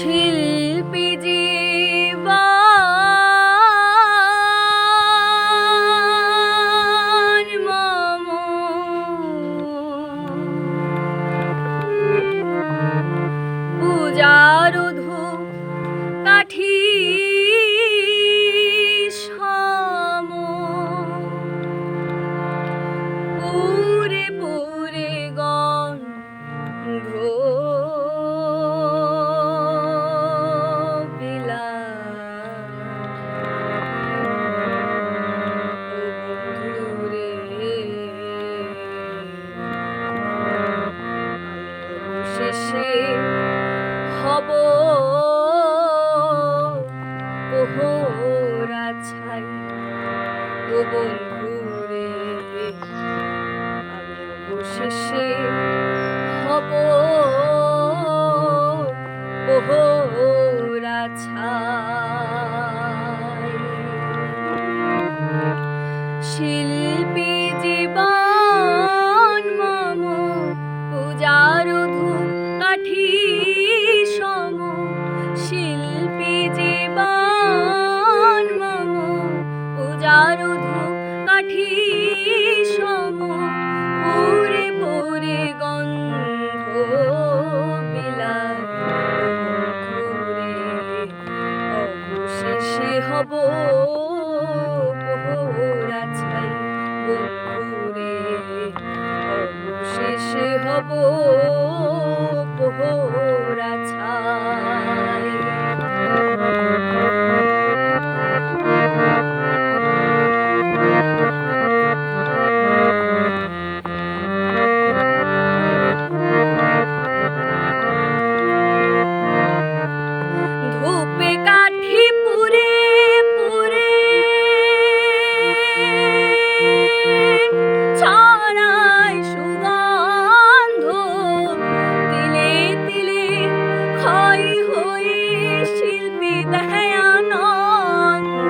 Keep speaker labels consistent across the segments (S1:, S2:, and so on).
S1: শিল্পী জীবন মম পূজার ধূপ কাঠি সম পুরে পুরে গন্ধ শেষে হব পোহরা ছাই ও বন্ধুরে আমি অবশেষে হব পোহরা ছাই শিল্পী জীবন মম পূজার ধূপ কাঠি সম শিল্পী জীবন মম পূজার ধূপ কাঠি সম পুরে পুরে গন্ধ বিলায় অবশেষে হব পোহরা ছাই বন্ধুরে অবশেষে হব পোহরা ছাই ধূপে কাঠি পুরে পুরে ছড়ায় সুগন্ধ তিলে তিলে ক্ষয় হয়ে শিল্পী দেয় আনন্দ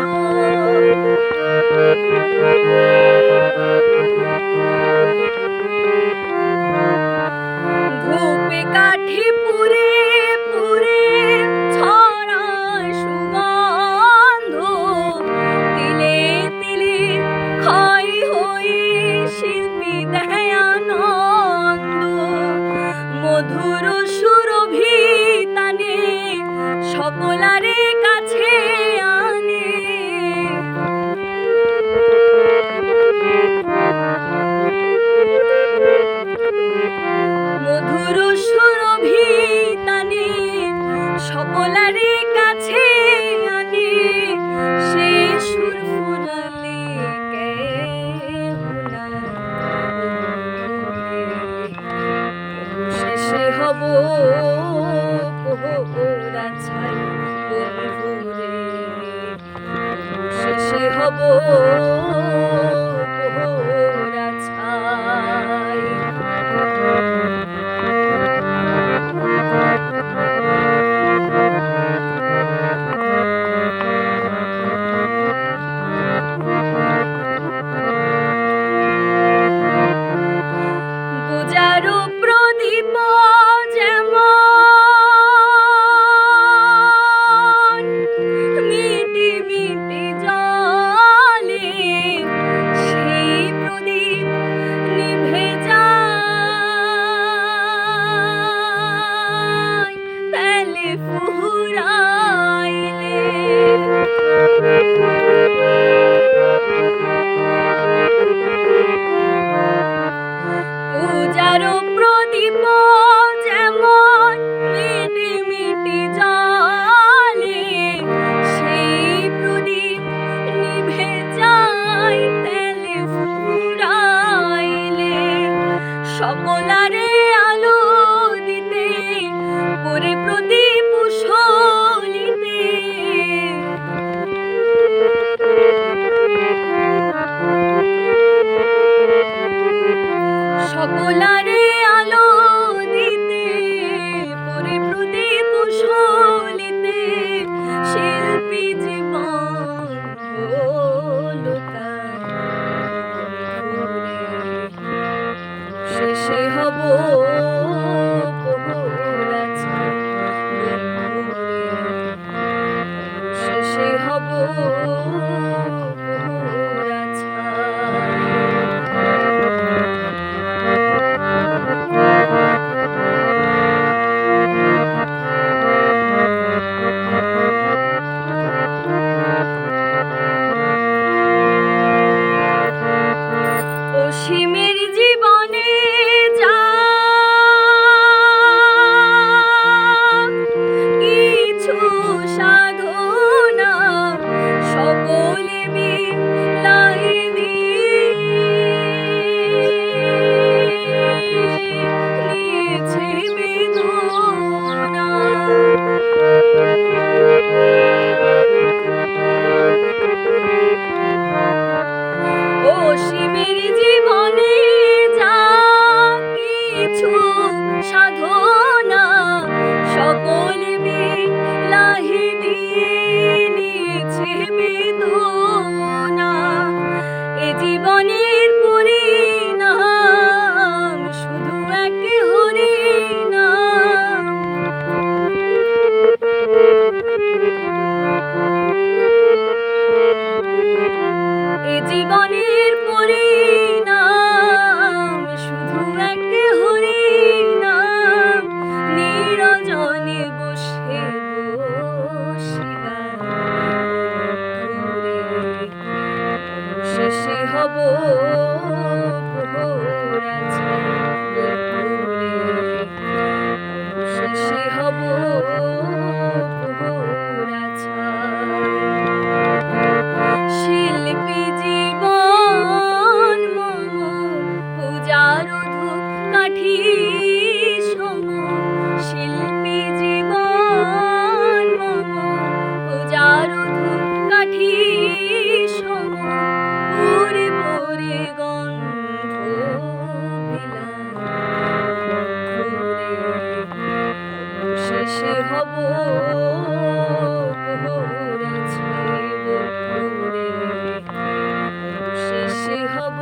S1: ধূপে কাঠি পুরে পুরে ছড়ায় সুগন্ধ তিলে তিলে ক্ষয় হয়ে শিল্পী দেয় আনন্দ মধুর সুরভি তানে সকলারে কাছে আনে মধুর সুরভি তানে সকলারে কাছে আনে সে সুর ফুরালে শেষে হব পোহরা ছাই বন্ধুরে শেষে হব পোহরা ছাই পূজার প্রদীপ যেমন মিটি মিটি জলে সেই প্রদীপ নিভে যায় তেলে ফুরাইলে পূজার প্রদীপ যেমন মিটি মিটি জলে সেই প্রদীপ নিভে যায় তেলে ফুরাইলে সকলারে আলো দিতে পুরে প্রদীপ সলিতে সকলারে প্রহর আছে বন্ধুরে, অবশেষে হব প্রহর আছা। শিল্পী জীবন মম পূজার ধূপ কাঠি সম, শিল্পী জীবন মম পূজার ধূপ কাঠি সম, পরে পরে গন্ধ বিলায় ঘুরে, অবশেষে হব প্রহর আছে বন্ধুরে, অবশেষে হব